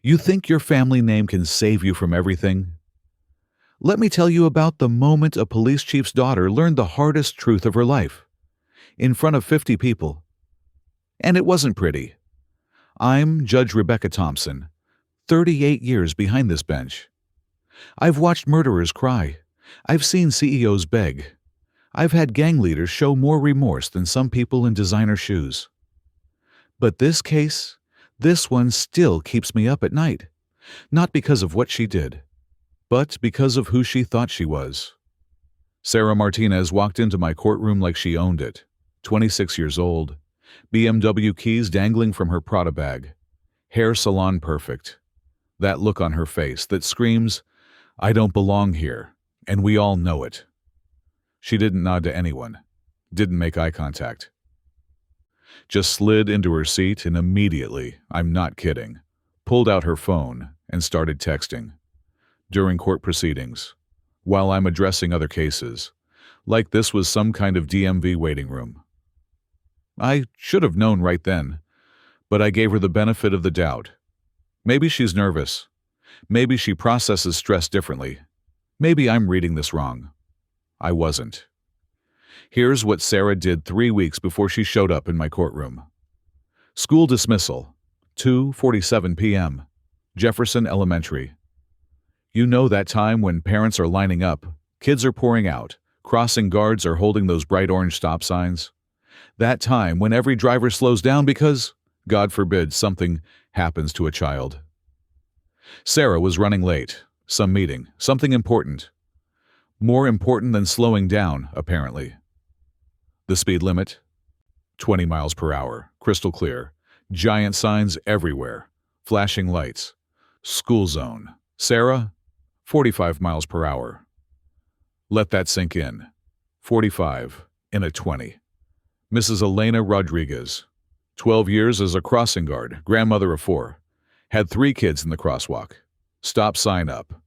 You think your family name can save you from everything? Let me tell you about the moment a police chief's daughter learned the hardest truth of her life, in front of 50 people. And it wasn't pretty. I'm Judge Rebecca Thompson, 38 years behind this bench. I've watched murderers cry. I've seen CEOs beg. I've had gang leaders show more remorse than some people in designer shoes. But this case, this one still keeps me up at night. Not because of what she did, but because of who she thought she was. Sarah Martinez walked into my courtroom like she owned it, 26 years old, BMW keys dangling from her Prada bag, hair salon perfect, that look on her face that screams, "I don't belong here," and we all know it. She didn't nod to anyone, didn't make eye contact. Just slid into her seat and immediately, I'm not kidding, pulled out her phone and started texting. During court proceedings, while I'm addressing other cases, like this was some kind of DMV waiting room. I should have known right then, but I gave her the benefit of the doubt. Maybe she's nervous. Maybe she processes stress differently. Maybe I'm reading this wrong. I wasn't. Here's what Sarah did 3 weeks before she showed up in my courtroom. School dismissal, 2:47 p.m., Jefferson Elementary. You know that time when parents are lining up, kids are pouring out, crossing guards are holding those bright orange stop signs? That time when every driver slows down because, God forbid, something happens to a child. Sarah was running late, some meeting, something important. More important than slowing down, apparently. The speed limit? 20 miles per hour, crystal clear, giant signs everywhere, flashing lights. School zone. Sarah? 45 miles per hour. Let that sink in. 45 in a 20. Mrs. Elena Rodriguez, 12 years as a crossing guard, grandmother of 4. Had 3 kids in the crosswalk. Stop sign up.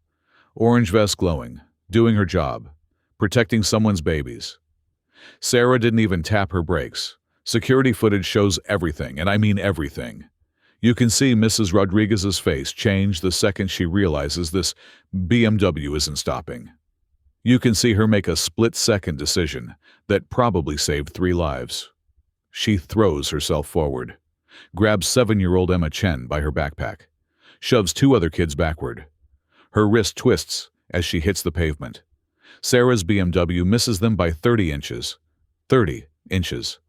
Orange vest glowing, doing her job, protecting someone's babies. Sarah didn't even tap her brakes. Security footage shows everything, and I mean everything. You can see Mrs. Rodriguez's face change the second she realizes this BMW isn't stopping. You can see her make a split-second decision that probably saved 3 lives. She throws herself forward, grabs 7-year-old Emma Chen by her backpack, shoves 2 other kids backward. Her wrist twists as she hits the pavement. Sarah's BMW misses them by 30 inches. 30 inches.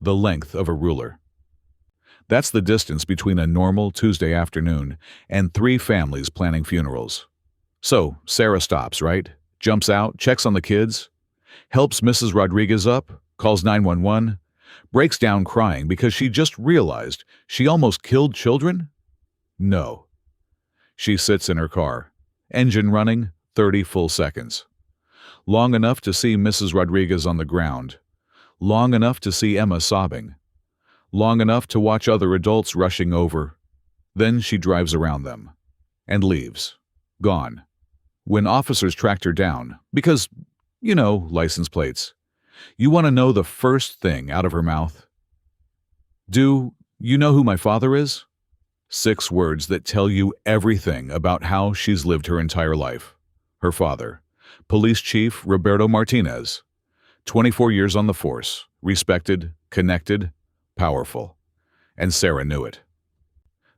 The length of a ruler. That's the distance between a normal Tuesday afternoon and 3 families planning funerals. So, Sarah stops, right? Jumps out, checks on the kids, helps Mrs. Rodriguez up, calls 911, breaks down crying because she just realized she almost killed children? No. She sits in her car, engine running, 30 full seconds. Long enough to see Mrs. Rodriguez on the ground. Long enough to see Emma sobbing. Long enough to watch other adults rushing over. Then she drives around them. And leaves. Gone. When officers tracked her down, because, license plates, you want to know the first thing out of her mouth? Do you know who my father is? 6 words that tell you everything about how she's lived her entire life. Her father, Police Chief Roberto Martinez, 24 years on the force, respected, connected, powerful. And Sarah knew it.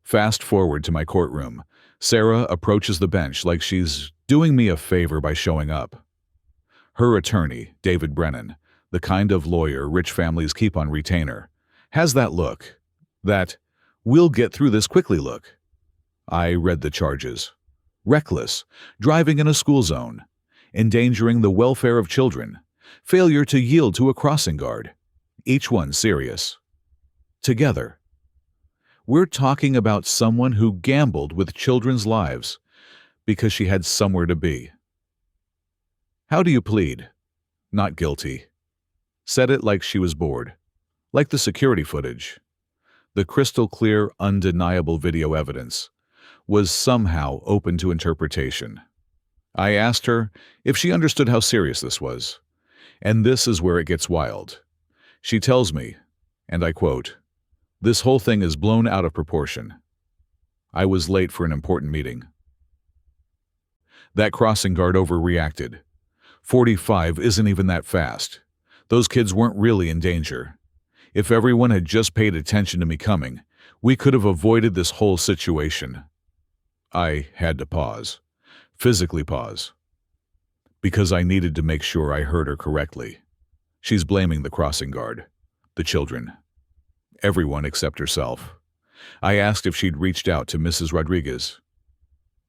Fast forward to my courtroom. Sarah approaches the bench like she's doing me a favor by showing up. Her attorney, David Brennan, the kind of lawyer rich families keep on retainer, has that look. That, we'll get through this quickly look. I read the charges. Reckless, driving in a school zone, endangering the welfare of children, failure to yield to a crossing guard. Each one serious. Together. We're talking about someone who gambled with children's lives because she had somewhere to be. How do you plead? Not guilty. Said it like she was bored. Like the security footage. The crystal clear, undeniable video evidence was somehow open to interpretation. I asked her if she understood how serious this was. And this is where it gets wild. She tells me, and I quote, "This whole thing is blown out of proportion." I was late for an important meeting. That crossing guard overreacted. 45 isn't even that fast. Those kids weren't really in danger. If everyone had just paid attention to me coming, we could have avoided this whole situation. I had to pause. Physically pause. Because I needed to make sure I heard her correctly. She's blaming the crossing guard, the children, everyone except herself. I asked if she'd reached out to Mrs. Rodriguez.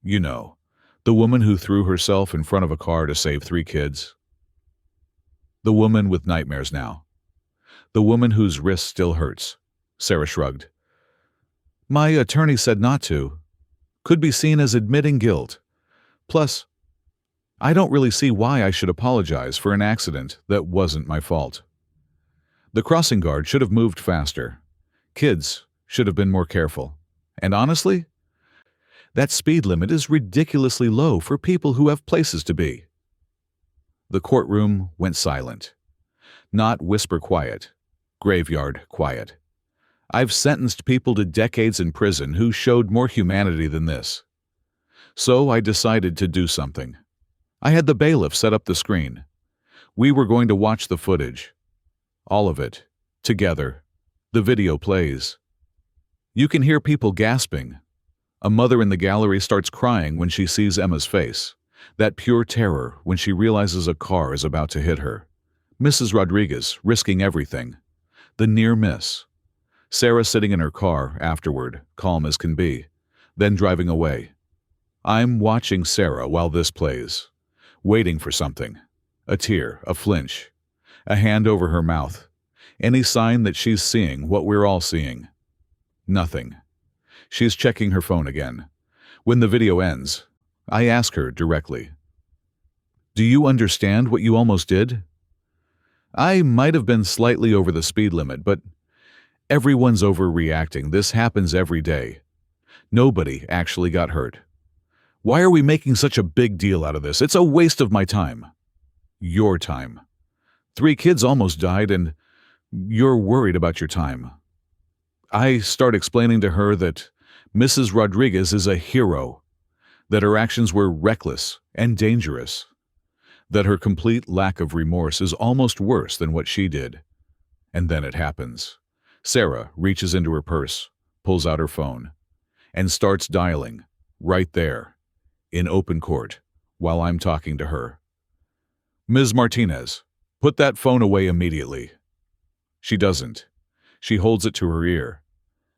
You know, the woman who threw herself in front of a car to save 3 kids. The woman with nightmares now. The woman whose wrist still hurts. Sarah shrugged. My attorney said not to. Could be seen as admitting guilt. Plus, I don't really see why I should apologize for an accident that wasn't my fault. The crossing guard should have moved faster. Kids should have been more careful. And honestly, that speed limit is ridiculously low for people who have places to be. The courtroom went silent. Not whisper quiet, graveyard quiet. I've sentenced people to decades in prison who showed more humanity than this. So I decided to do something. I had the bailiff set up the screen. We were going to watch the footage. All of it. Together. The video plays. You can hear people gasping. A mother in the gallery starts crying when she sees Emma's face. That pure terror when she realizes a car is about to hit her. Mrs. Rodriguez risking everything. The near miss. Sarah sitting in her car afterward, calm as can be, then driving away. I'm watching Sarah while this plays, waiting for something. A tear, a flinch, a hand over her mouth. Any sign that she's seeing what we're all seeing. Nothing. She's checking her phone again. When the video ends, I ask her directly, "Do you understand what you almost did?" I might have been slightly over the speed limit, but everyone's overreacting. This happens every day. Nobody actually got hurt. Why are we making such a big deal out of this? It's a waste of my time. Your time. 3 kids almost died, and you're worried about your time. I start explaining to her that Mrs. Rodriguez is a hero, that her actions were reckless and dangerous, that her complete lack of remorse is almost worse than what she did. And then it happens. Sarah reaches into her purse, pulls out her phone, and starts dialing, right there, in open court, while I'm talking to her. Ms. Martinez, put that phone away immediately. She doesn't. She holds it to her ear,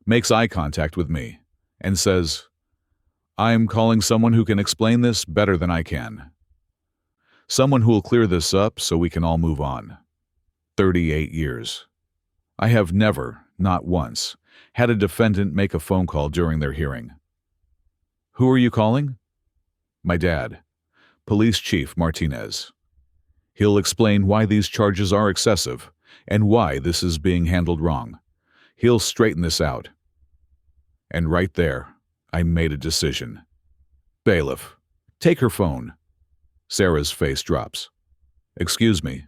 makes eye contact with me, and says, I'm calling someone who can explain this better than I can. Someone who will clear this up so we can all move on. 38 years. I have never, not once, had a defendant make a phone call during their hearing. Who are you calling? My dad, Police Chief Martinez. He'll explain why these charges are excessive and why this is being handled wrong. He'll straighten this out. And right there, I made a decision. Bailiff, take her phone. Sarah's face drops. Excuse me.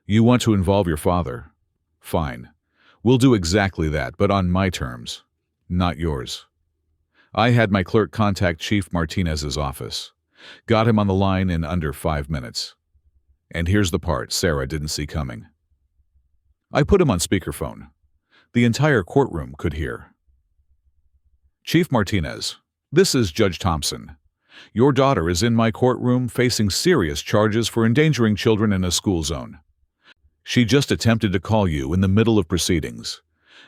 You want to involve your father? Fine. We'll do exactly that, but on my terms, not yours. I had my clerk contact Chief Martinez's office. Got him on the line in under 5 minutes. And here's the part Sarah didn't see coming. I put him on speakerphone. The entire courtroom could hear. Chief Martinez, this is Judge Thompson. Your daughter is in my courtroom facing serious charges for endangering children in a school zone. She just attempted to call you in the middle of proceedings,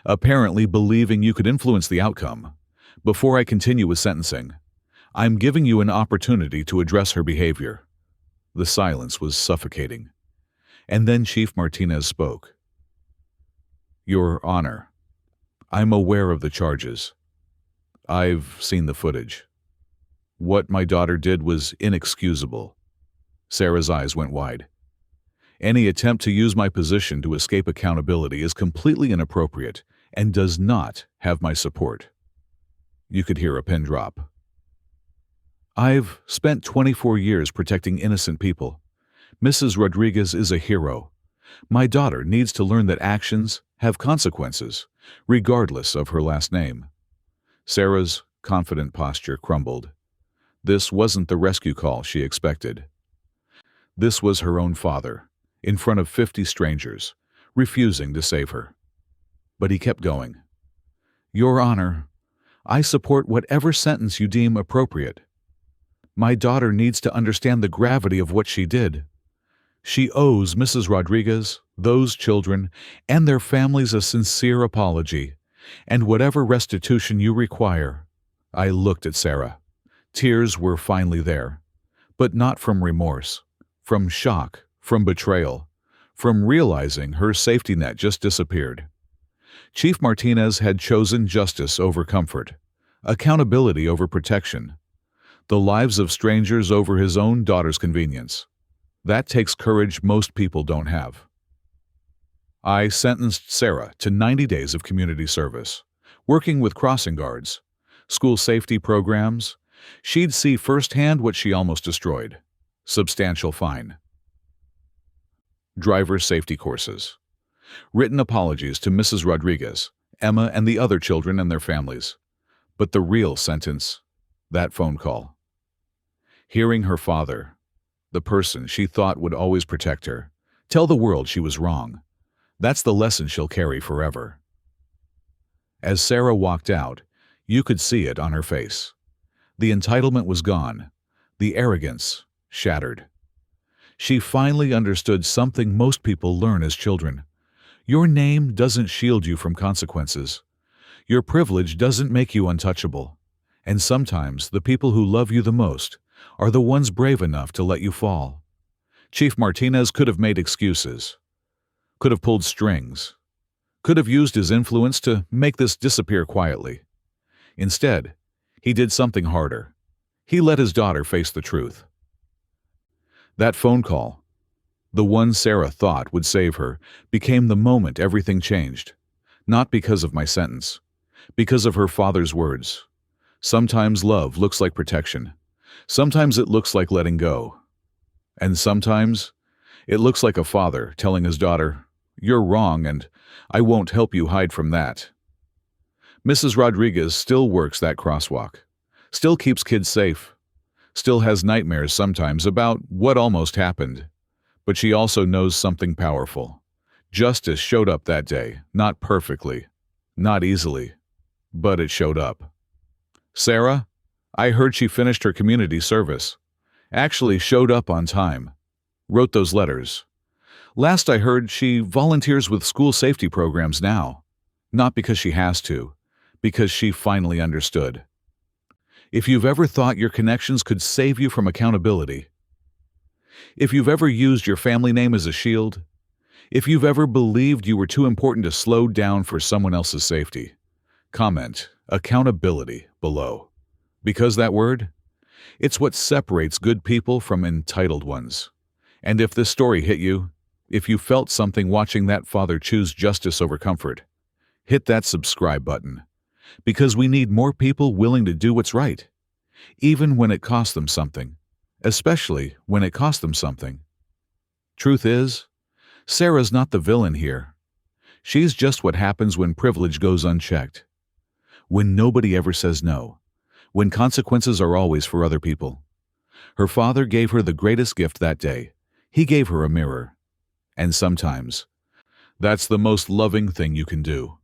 apparently believing you could influence the outcome. Before I continue with sentencing, I'm giving you an opportunity to address her behavior. The silence was suffocating. And then Chief Martinez spoke. Your Honor, I'm aware of the charges. I've seen the footage. What my daughter did was inexcusable. Sarah's eyes went wide. Any attempt to use my position to escape accountability is completely inappropriate and does not have my support. You could hear a pin drop. I've spent 24 years protecting innocent people. Mrs. Rodriguez is a hero. My daughter needs to learn that actions have consequences, regardless of her last name. Sarah's confident posture crumbled. This wasn't the rescue call she expected. This was her own father, in front of 50 strangers, refusing to save her. But he kept going. "Your Honor, I support whatever sentence you deem appropriate. My daughter needs to understand the gravity of what she did. She owes Mrs. Rodriguez, those children, and their families a sincere apology, and whatever restitution you require." I looked at Sarah. Tears were finally there, but not from remorse, from shock, from betrayal, from realizing her safety net just disappeared. Chief Martinez had chosen justice over comfort, accountability over protection, the lives of strangers over his own daughter's convenience. That takes courage most people don't have. I sentenced Sarah to 90 days of community service, working with crossing guards, school safety programs. She'd see firsthand what she almost destroyed: substantial fine. Driver safety courses. Written apologies to Mrs. Rodriguez, Emma, and the other children and their families. But the real sentence: that phone call. Hearing her father, the person she thought would always protect her, tell the world she was wrong. That's the lesson she'll carry forever. As Sarah walked out, you could see it on her face. The entitlement was gone, the arrogance shattered. She finally understood something most people learn as children. Your name doesn't shield you from consequences. Your privilege doesn't make you untouchable. And sometimes the people who love you the most are the ones brave enough to let you fall. Chief Martinez could have made excuses, could have pulled strings, could have used his influence to make this disappear quietly. Instead, he did something harder. He let his daughter face the truth. That phone call, the one Sarah thought would save her, became the moment everything changed. Not because of my sentence, because of her father's words. Sometimes love looks like protection. Sometimes it looks like letting go. And sometimes it looks like a father telling his daughter, "You're wrong, and I won't help you hide from that." Mrs. Rodriguez still works that crosswalk, still keeps kids safe, still has nightmares sometimes about what almost happened. But she also knows something powerful. Justice showed up that day, not perfectly, not easily, but it showed up. Sarah, I heard she finished her community service, actually showed up on time, wrote those letters. Last I heard, she volunteers with school safety programs now, not because she has to, because she finally understood. If you've ever thought your connections could save you from accountability, if you've ever used your family name as a shield, if you've ever believed you were too important to slow down for someone else's safety, comment accountability below. Because that word, it's what separates good people from entitled ones. And if this story hit you, if you felt something watching that father choose justice over comfort, hit that subscribe button. Because we need more people willing to do what's right, even when it costs them something, especially when it costs them something. Truth is, Sarah's not the villain here. She's just what happens when privilege goes unchecked. When nobody ever says no. When consequences are always for other people. Her father gave her the greatest gift that day. He gave her a mirror. And sometimes, that's the most loving thing you can do.